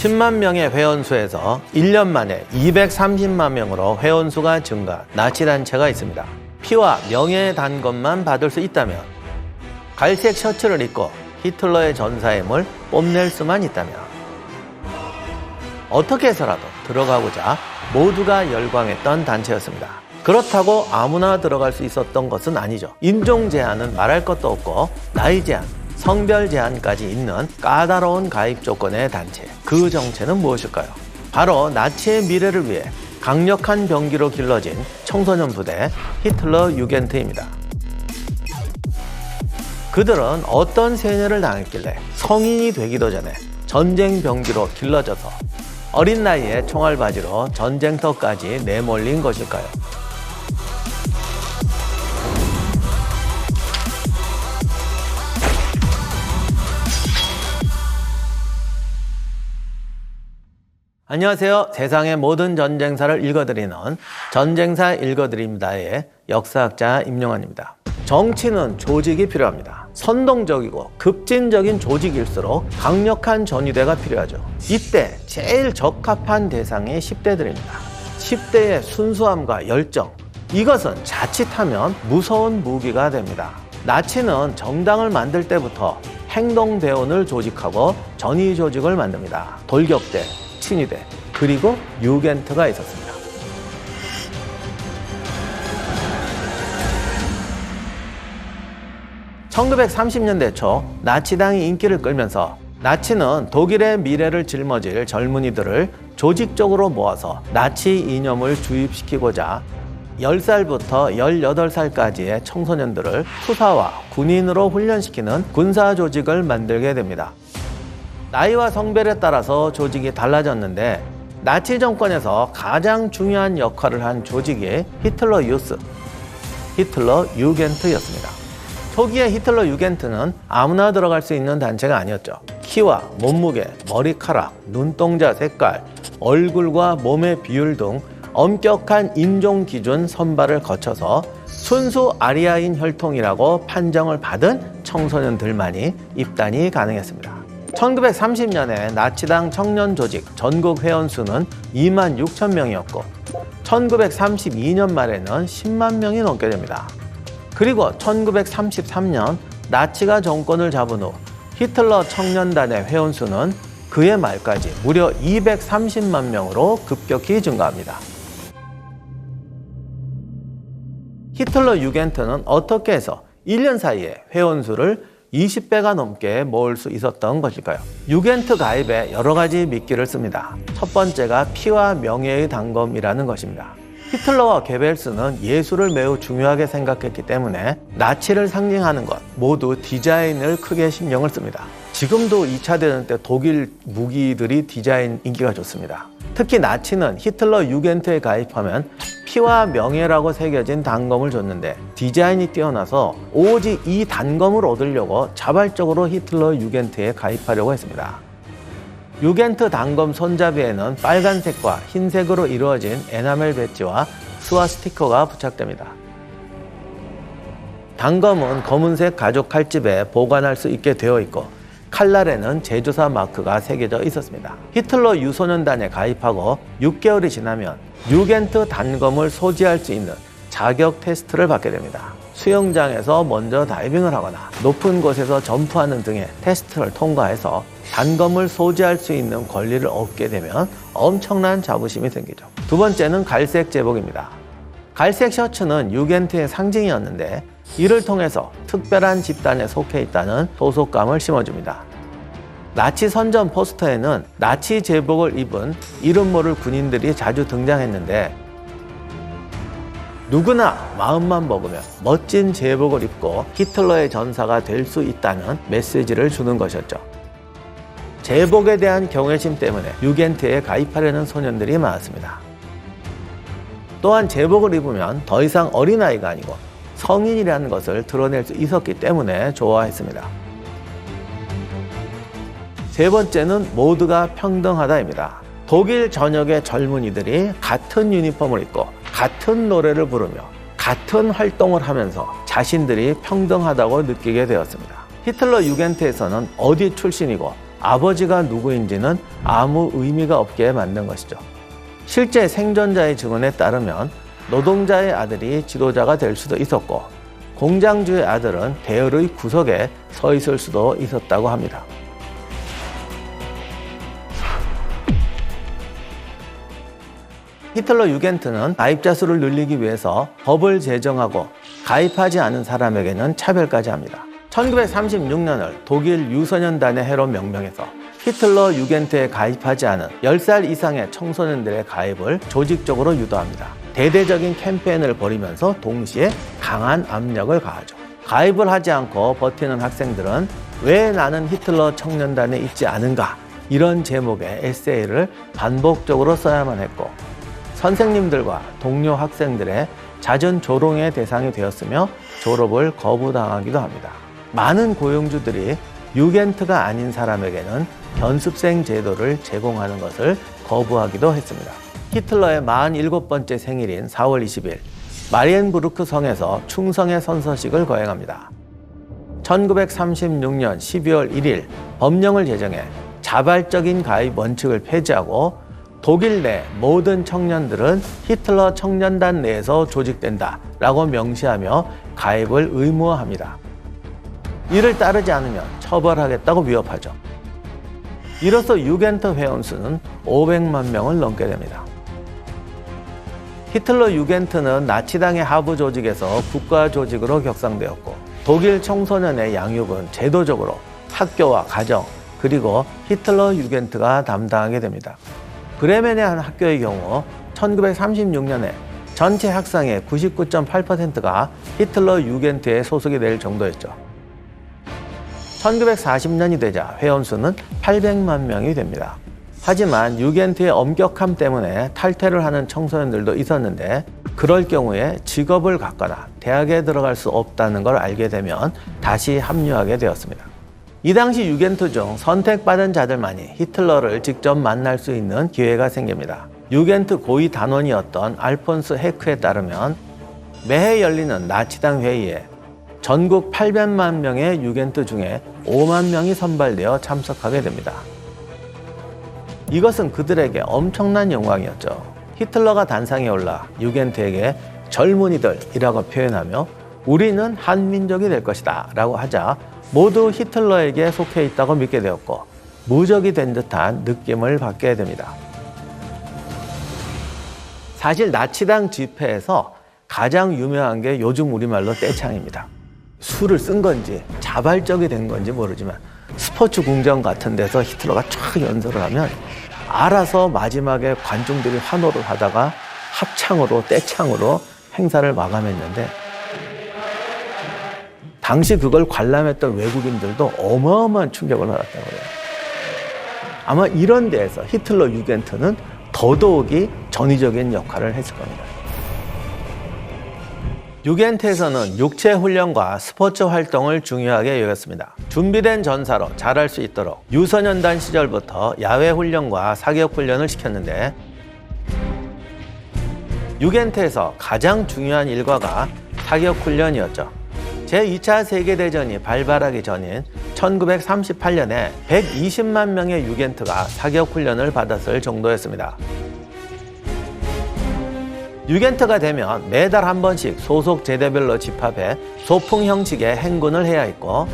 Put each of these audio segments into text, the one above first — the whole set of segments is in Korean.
10만 명의 회원수에서 1년 만에 230만 명으로 회원수가 증가한 나치단체가 있습니다. 피와 명예의 단검만 받을 수 있다면, 갈색 셔츠를 입고 히틀러의 전사임을 뽐낼 수만 있다면, 어떻게 해서라도 들어가고자 모두가 열광했던 단체였습니다. 그렇다고 아무나 들어갈 수 있었던 것은 아니죠. 인종 제한은 말할 것도 없고 나이 제한, 성별 제한까지 있는 까다로운 가입 조건의 단체. 그 정체는 무엇일까요? 바로 나치의 미래를 위해 강력한 병기로 길러진 청소년 부대 히틀러 유겐트입니다. 그들은 어떤 세뇌를 당했길래 성인이 되기도 전에 전쟁 병기로 길러져서 어린 나이에 총알바지로 전쟁터까지 내몰린 것일까요? 안녕하세요. 세상의 모든 전쟁사를 읽어드리는 전쟁사 읽어드립니다의 역사학자 임용환입니다. 정치는 조직이 필요합니다. 선동적이고 급진적인 조직일수록 강력한 전위대가 필요하죠. 이때 제일 적합한 대상이 10대들입니다. 10대의 순수함과 열정, 이것은 자칫하면 무서운 무기가 됩니다. 나치는 정당을 만들 때부터 행동대원을 조직하고 전위 조직을 만듭니다. 돌격대, 친위대, 그리고 유겐트가 있었습니다. (1930년대) 초 나치당이 인기를 끌면서 나치는 독일의 미래를 짊어질 젊은이들을 조직적으로 모아서 나치 이념을 주입시키고자 10살부터 18살까지의 청소년들을 투사와 군인으로 훈련시키는 군사 조직을 만들게 됩니다. 나이와 성별에 따라서 조직이 달라졌는데 나치 정권에서 가장 중요한 역할을 한 조직이 히틀러 유스, 히틀러 유겐트였습니다. 초기에 히틀러 유겐트는 아무나 들어갈 수 있는 단체가 아니었죠. 키와 몸무게, 머리카락, 눈동자 색깔, 얼굴과 몸의 비율 등 엄격한 인종 기준 선발을 거쳐서 순수 아리아인 혈통이라고 판정을 받은 청소년들만이 입단이 가능했습니다. 1930년에 나치당 청년 조직 전국 회원수는 2만 6천 명이었고 1932년 말에는 10만 명이 넘게 됩니다. 그리고 1933년 나치가 정권을 잡은 후 히틀러 청년단의 회원수는 그해 말까지 무려 230만 명으로 급격히 증가합니다. 히틀러 유겐트는 어떻게 해서 1년 사이에 회원수를 20배가 넘게 모을 수 있었던 것일까요? 유겐트 가입에 여러 가지 미끼를 씁니다. 첫 번째가 피와 명예의 단검이라는 것입니다. 히틀러와 게벨스는 예술을 매우 중요하게 생각했기 때문에 나치를 상징하는 것 모두 디자인을 크게 신경을 씁니다. 지금도 2차 대전 때 독일 무기들이 디자인 인기가 좋습니다. 특히 나치는 히틀러 유겐트에 가입하면 피와 명예라고 새겨진 단검을 줬는데 디자인이 뛰어나서 오직 이 단검을 얻으려고 자발적으로 히틀러 유겐트에 가입하려고 했습니다. 유겐트 단검 손잡이에는 빨간색과 흰색으로 이루어진 에나멜 배지와 스와스티커가 부착됩니다. 단검은 검은색 가죽 칼집에 보관할 수 있게 되어 있고 칼날에는 제조사 마크가 새겨져 있었습니다. 히틀러 유소년단에 가입하고 6개월이 지나면 유겐트 단검을 소지할 수 있는 자격 테스트를 받게 됩니다. 수영장에서 먼저 다이빙을 하거나 높은 곳에서 점프하는 등의 테스트를 통과해서 단검을 소지할 수 있는 권리를 얻게 되면 엄청난 자부심이 생기죠. 두 번째는 갈색 제복입니다. 갈색 셔츠는 유겐트의 상징이었는데 이를 통해서 특별한 집단에 속해 있다는 소속감을 심어줍니다. 나치 선전 포스터에는 나치 제복을 입은 이름 모를 군인들이 자주 등장했는데 누구나 마음만 먹으면 멋진 제복을 입고 히틀러의 전사가 될 수 있다는 메시지를 주는 것이었죠. 제복에 대한 경외심 때문에 유겐트에 가입하려는 소년들이 많았습니다. 또한 제복을 입으면 더 이상 어린아이가 아니고 성인이라는 것을 드러낼 수 있었기 때문에 좋아했습니다. 세 번째는 모두가 평등하다입니다. 독일 전역의 젊은이들이 같은 유니폼을 입고 같은 노래를 부르며 같은 활동을 하면서 자신들이 평등하다고 느끼게 되었습니다. 히틀러 유겐트에서는 어디 출신이고 아버지가 누구인지는 아무 의미가 없게 만든 것이죠. 실제 생존자의 증언에 따르면 노동자의 아들이 지도자가 될 수도 있었고 공장주의 아들은 대열의 구석에 서 있을 수도 있었다고 합니다. 히틀러 유겐트는 가입자 수를 늘리기 위해서 법을 제정하고 가입하지 않은 사람에게는 차별까지 합니다. 1936년을 독일 유소년단의 해로 명명해서 히틀러 유겐트에 가입하지 않은 10살 이상의 청소년들의 가입을 조직적으로 유도합니다. 대대적인 캠페인을 벌이면서 동시에 강한 압력을 가하죠. 가입을 하지 않고 버티는 학생들은 왜 나는 히틀러 청년단에 있지 않은가? 이런 제목의 에세이를 반복적으로 써야만 했고 선생님들과 동료 학생들의 잦은 조롱의 대상이 되었으며 졸업을 거부당하기도 합니다. 많은 고용주들이 유겐트가 아닌 사람에게는 연습생 제도를 제공하는 것을 거부하기도 했습니다. 히틀러의 47번째 생일인 4월 20일 마리엔부르크 성에서 충성의 선서식을 거행합니다. 1936년 12월 1일 법령을 제정해 자발적인 가입 원칙을 폐지하고 독일 내 모든 청년들은 히틀러 청년단 내에서 조직된다 라고 명시하며 가입을 의무화합니다. 이를 따르지 않으면 처벌하겠다고 위협하죠. 이로써 유겐트 회원수는 500만 명을 넘게 됩니다. 히틀러 유겐트는 나치당의 하부 조직에서 국가 조직으로 격상되었고 독일 청소년의 양육은 제도적으로 학교와 가정 그리고 히틀러 유겐트가 담당하게 됩니다. 브레멘의 한 학교의 경우 1936년에 전체 학생의 99.8%가 히틀러 유겐트에 소속이 될 정도였죠. 1940년이 되자 회원수는 800만 명이 됩니다. 하지만 유겐트의 엄격함 때문에 탈퇴를 하는 청소년들도 있었는데 그럴 경우에 직업을 갖거나 대학에 들어갈 수 없다는 걸 알게 되면 다시 합류하게 되었습니다. 이 당시 유겐트 중 선택받은 자들만이 히틀러를 직접 만날 수 있는 기회가 생깁니다. 유겐트 고위 단원이었던 알폰스 헤크에 따르면 매해 열리는 나치당 회의에 전국 800만 명의 유겐트 중에 5만 명이 선발되어 참석하게 됩니다. 이것은 그들에게 엄청난 영광이었죠. 히틀러가 단상에 올라 유겐트에게 젊은이들이라고 표현하며 우리는 한민족이 될 것이다 라고 하자 모두 히틀러에게 속해 있다고 믿게 되었고 무적이 된 듯한 느낌을 받게 됩니다. 사실 나치당 집회에서 가장 유명한 게 요즘 우리말로 떼창입니다. 수를 쓴 건지 자발적이 된 건지 모르지만 스포츠 궁전 같은 데서 히틀러가 쫙 연설을 하면 알아서 마지막에 관중들이 환호를 하다가 합창으로 떼창으로 행사를 마감했는데 당시 그걸 관람했던 외국인들도 어마어마한 충격을 받았다고 해요. 아마 이런 데에서 히틀러 유겐트는 더더욱이 전위적인 역할을 했을 겁니다. 유겐트에서는 육체 훈련과 스포츠 활동을 중요하게 여겼습니다. 준비된 전사로 잘할 수 있도록 유소년단 시절부터 야외 훈련과 사격 훈련을 시켰는데 유겐트에서 가장 중요한 일과가 사격 훈련이었죠. 제2차 세계대전이 발발하기 전인 1938년에 120만 명의 유겐트가 사격 훈련을 받았을 정도였습니다. 유겐트가 되면 매달 한 번씩 소속 제대별로 집합해 소풍 형식의 행군을 해야 했고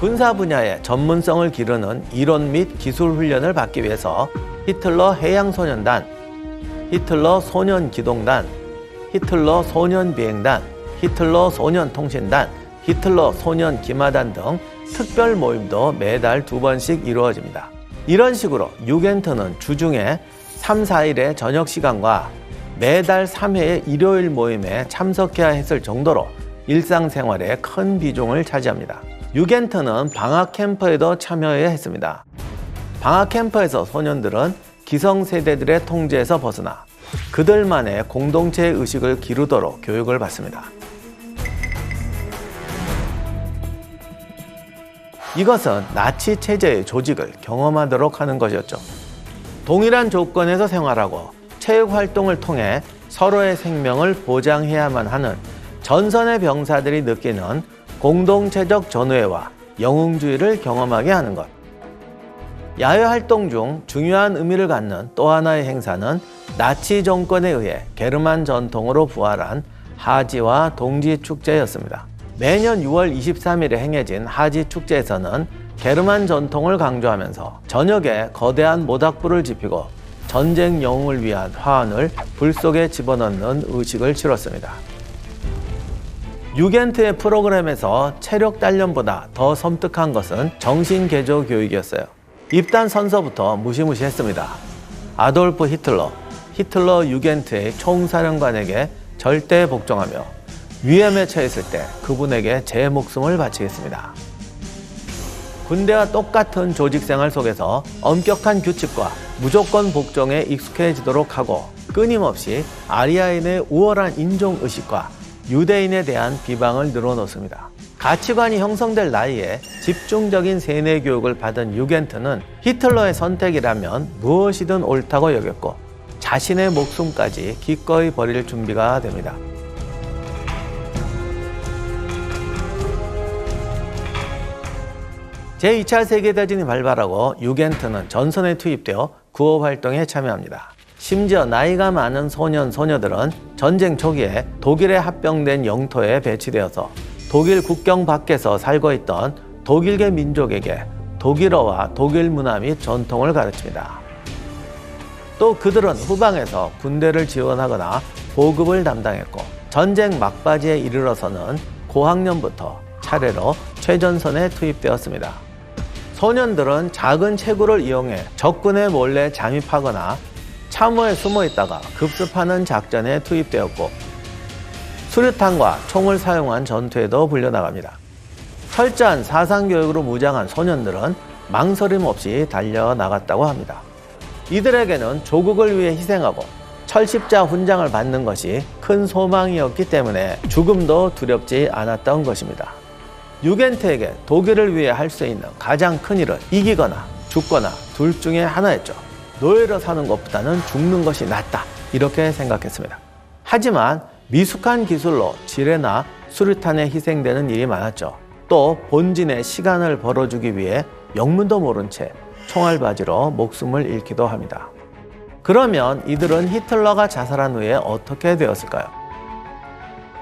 군사 분야의 전문성을 기르는 이론 및 기술 훈련을 받기 위해서 히틀러 해양소년단, 히틀러 소년기동단, 히틀러 소년비행단, 히틀러 소년통신단, 히틀러 소년기마단 등 특별 모임도 매달 2번씩 이루어집니다. 이런 식으로 유겐트는 주중에 3, 4일의 저녁 시간과 매달 3회의 일요일 모임에 참석해야 했을 정도로 일상생활에 큰 비중을 차지합니다. 유겐트는 방학 캠프에도 참여해야 했습니다. 방학 캠프에서 소년들은 기성세대들의 통제에서 벗어나 그들만의 공동체 의식을 기르도록 교육을 받습니다. 이것은 나치 체제의 조직을 경험하도록 하는 것이었죠. 동일한 조건에서 생활하고 체육 활동을 통해 서로의 생명을 보장해야만 하는 전선의 병사들이 느끼는 공동체적 전우애와 영웅주의를 경험하게 하는 것. 야외 활동 중 중요한 의미를 갖는 또 하나의 행사는 나치 정권에 의해 게르만 전통으로 부활한 하지와 동지 축제였습니다. 매년 6월 23일에 행해진 하지 축제에서는 게르만 전통을 강조하면서 저녁에 거대한 모닥불을 지피고 전쟁 영웅을 위한 화환을 불 속에 집어넣는 의식을 치렀습니다. 유겐트의 프로그램에서 체력 단련보다 더 섬뜩한 것은 정신개조 교육이었어요. 입단 선서부터 무시무시했습니다. 아돌프 히틀러 유겐트의 총사령관에게 절대 복종하며 위험에 처했을 때 그분에게 제 목숨을 바치겠습니다. 군대와 똑같은 조직생활 속에서 엄격한 규칙과 무조건 복종에 익숙해지도록 하고 끊임없이 아리아인의 우월한 인종의식과 유대인에 대한 비방을 늘어놓습니다. 가치관이 형성될 나이에 집중적인 세뇌 교육을 받은 유겐트는 히틀러의 선택이라면 무엇이든 옳다고 여겼고 자신의 목숨까지 기꺼이 버릴 준비가 됩니다. 제2차 세계대전이 발발하고 유겐트는 전선에 투입되어 구호 활동에 참여합니다. 심지어 나이가 많은 소년, 소녀들은 전쟁 초기에 독일에 합병된 영토에 배치되어서 독일 국경 밖에서 살고 있던 독일계 민족에게 독일어와 독일 문화 및 전통을 가르칩니다. 또 그들은 후방에서 군대를 지원하거나 보급을 담당했고 전쟁 막바지에 이르러서는 고학년부터 차례로 최전선에 투입되었습니다. 소년들은 작은 체구를 이용해 적군에 몰래 잠입하거나 참호에 숨어 있다가 급습하는 작전에 투입되었고 수류탄과 총을 사용한 전투에도 불려나갑니다. 철저한 사상교육으로 무장한 소년들은 망설임 없이 달려나갔다고 합니다. 이들에게는 조국을 위해 희생하고 철십자 훈장을 받는 것이 큰 소망이었기 때문에 죽음도 두렵지 않았던 것입니다. 유겐트에게 독일을 위해 할 수 있는 가장 큰 일은 이기거나 죽거나 둘 중에 하나였죠. 노예로 사는 것보다는 죽는 것이 낫다, 이렇게 생각했습니다. 하지만 미숙한 기술로 지뢰나 수류탄에 희생되는 일이 많았죠. 또 본진의 시간을 벌어주기 위해 영문도 모른 채 총알바지로 목숨을 잃기도 합니다. 그러면 이들은 히틀러가 자살한 후에 어떻게 되었을까요?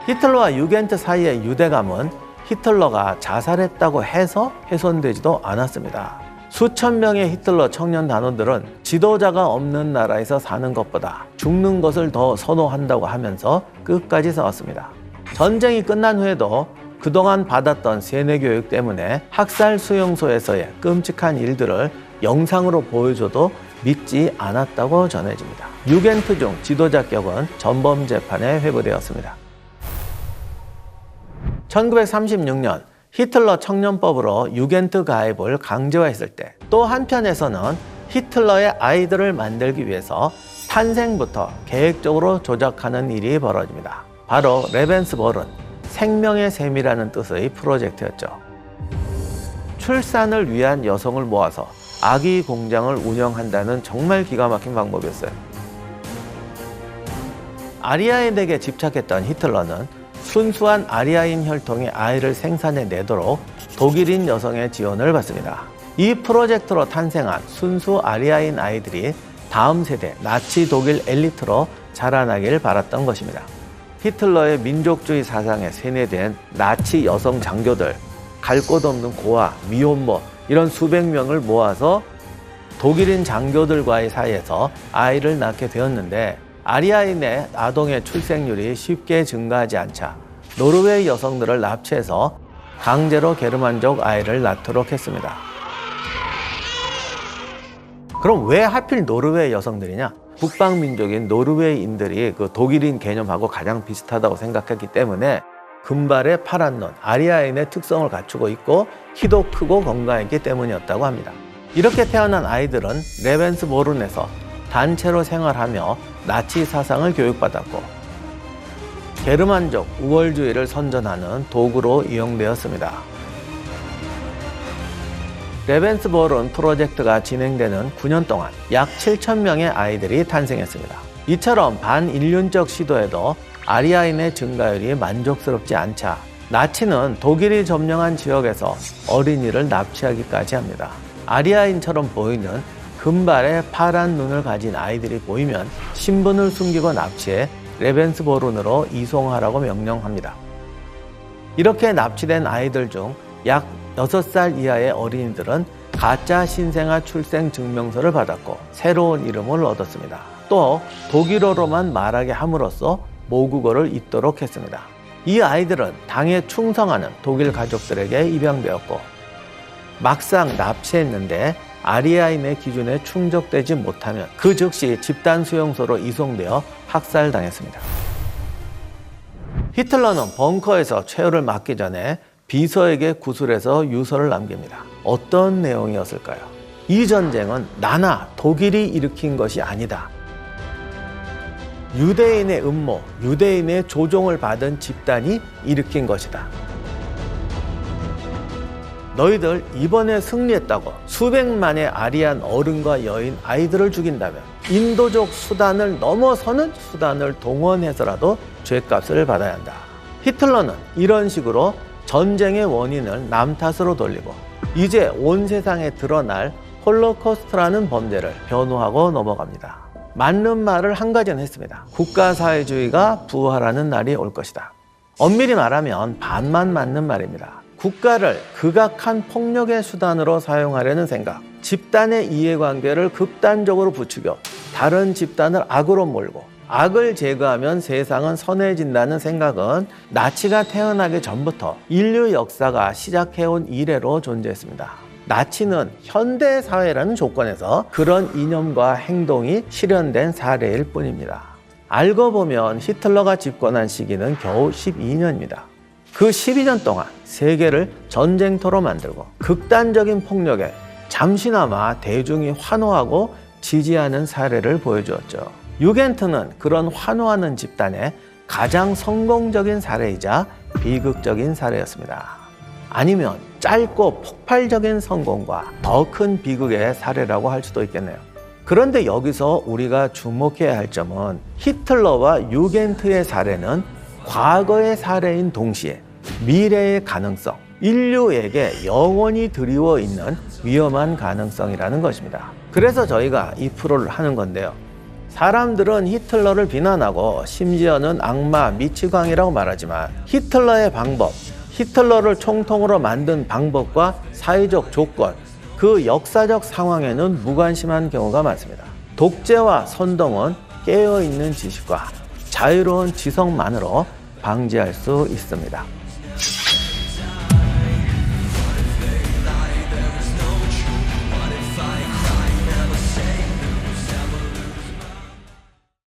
히틀러와 유겐트 사이의 유대감은 히틀러가 자살했다고 해서 훼손되지도 않았습니다. 수천 명의 히틀러 청년 단원들은 지도자가 없는 나라에서 사는 것보다 죽는 것을 더 선호한다고 하면서 끝까지 싸웠습니다. 전쟁이 끝난 후에도 그동안 받았던 세뇌교육 때문에 학살 수용소에서의 끔찍한 일들을 영상으로 보여줘도 믿지 않았다고 전해집니다. 유겐트 중 지도자격은 전범 재판에 회부되었습니다. 1936년 히틀러 청년법으로 유겐트 가입을 강제화했을 때 또 한편에서는 히틀러의 아이들을 만들기 위해서 탄생부터 계획적으로 조작하는 일이 벌어집니다. 바로 레벤스볼은 생명의 셈이라는 뜻의 프로젝트였죠. 출산을 위한 여성을 모아서 아기 공장을 운영한다는 정말 기가 막힌 방법이었어요. 아리아인에게 집착했던 히틀러는 순수한 아리아인 혈통의 아이를 생산해내도록 독일인 여성의 지원을 받습니다. 이 프로젝트로 탄생한 순수 아리아인 아이들이 다음 세대 나치 독일 엘리트로 자라나길 바랐던 것입니다. 히틀러의 민족주의 사상에 세뇌된 나치 여성 장교들, 갈 곳 없는 고아, 미혼모 이런 수백 명을 모아서 독일인 장교들과의 사이에서 아이를 낳게 되었는데 아리아인의 아동의 출생률이 쉽게 증가하지 않자 노르웨이 여성들을 납치해서 강제로 게르만족 아이를 낳도록 했습니다. 그럼 왜 하필 노르웨이 여성들이냐? 북방민족인 노르웨이인들이 그 독일인 개념하고 가장 비슷하다고 생각했기 때문에 금발의 파란 눈, 아리아인의 특성을 갖추고 있고 키도 크고 건강했기 때문이었다고 합니다. 이렇게 태어난 아이들은 레벤스보른에서 단체로 생활하며 나치 사상을 교육받았고 게르만족 우월주의를 선전하는 도구로 이용되었습니다. 레벤스보른 프로젝트가 진행되는 9년 동안 약 7,000명의 아이들이 탄생했습니다. 이처럼 반인륜적 시도에도 아리아인의 증가율이 만족스럽지 않자 나치는 독일이 점령한 지역에서 어린이를 납치하기까지 합니다. 아리아인처럼 보이는 금발의 파란 눈을 가진 아이들이 보이면 신분을 숨기고 납치해 레벤스보른으로 이송하라고 명령합니다. 이렇게 납치된 아이들 중 약 6살 이하의 어린이들은 가짜 신생아 출생 증명서를 받았고 새로운 이름을 얻었습니다. 또 독일어로만 말하게 함으로써 모국어를 잊도록 했습니다. 이 아이들은 당에 충성하는 독일 가족들에게 입양되었고 막상 납치했는데 아리아인의 기준에 충족되지 못하면 그 즉시 집단 수용소로 이송되어 학살당했습니다. 히틀러는 벙커에서 최후를 맞기 전에 비서에게 구술해서 유서를 남깁니다. 어떤 내용이었을까요? 이 전쟁은 나나 독일이 일으킨 것이 아니다. 유대인의 음모, 유대인의 조종을 받은 집단이 일으킨 것이다. 너희들 이번에 승리했다고 수백만의 아리안 어른과 여인, 아이들을 죽인다면 인도적 수단을 넘어서는 수단을 동원해서라도 죄값을 받아야 한다. 히틀러는 이런 식으로 전쟁의 원인을 남 탓으로 돌리고 이제 온 세상에 드러날 홀로코스트라는 범죄를 변호하고 넘어갑니다. 맞는 말을 한 가지는 했습니다. 국가사회주의가 부활하는 날이 올 것이다. 엄밀히 말하면 반만 맞는 말입니다. 국가를 극악한 폭력의 수단으로 사용하려는 생각, 집단의 이해관계를 극단적으로 부추겨 다른 집단을 악으로 몰고 악을 제거하면 세상은 선해진다는 생각은 나치가 태어나기 전부터 인류 역사가 시작해온 이래로 존재했습니다. 나치는 현대사회라는 조건에서 그런 이념과 행동이 실현된 사례일 뿐입니다. 알고 보면 히틀러가 집권한 시기는 겨우 12년입니다. 그 12년 동안 세계를 전쟁터로 만들고 극단적인 폭력에 잠시나마 대중이 환호하고 지지하는 사례를 보여주었죠. 유겐트는 그런 환호하는 집단의 가장 성공적인 사례이자 비극적인 사례였습니다. 아니면 짧고 폭발적인 성공과 더 큰 비극의 사례라고 할 수도 있겠네요. 그런데 여기서 우리가 주목해야 할 점은 히틀러와 유겐트의 사례는 과거의 사례인 동시에 미래의 가능성, 인류에게 영원히 드리워 있는 위험한 가능성이라는 것입니다. 그래서 저희가 이 프로를 하는 건데요. 사람들은 히틀러를 비난하고 심지어는 악마 미치광이라고 말하지만 히틀러의 방법, 히틀러를 총통으로 만든 방법과 사회적 조건, 그 역사적 상황에는 무관심한 경우가 많습니다. 독재와 선동은 깨어있는 지식과 자유로운 지성만으로 방지할 수 있습니다.